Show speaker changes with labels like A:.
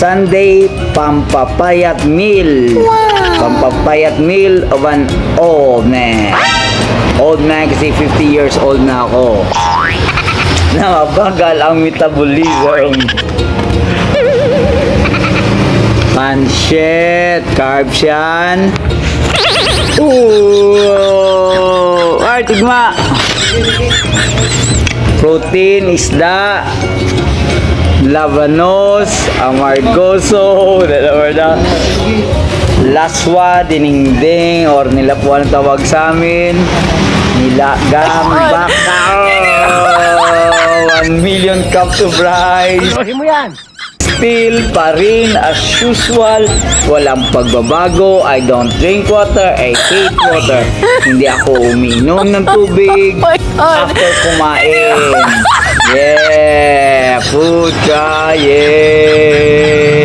A: Sunday pampapayat meal. Pampapayat meal of an old man. Old man kasi 50 years old na ako. Namabagal ang metabolism. Pancit, carbs yan. Ooh! Ay, tigma! Protein, isda, labanos, amargoso, laswa, dinengdeng, or nilapuan ang tawag sa amin, nilagang baka, 1 million cups of rice. Still pa rin as usual, walang pagbabago. I don't drink water, I hate water. Hindi ako uminom ng tubig after kumain. Yeah, food ka, yeah.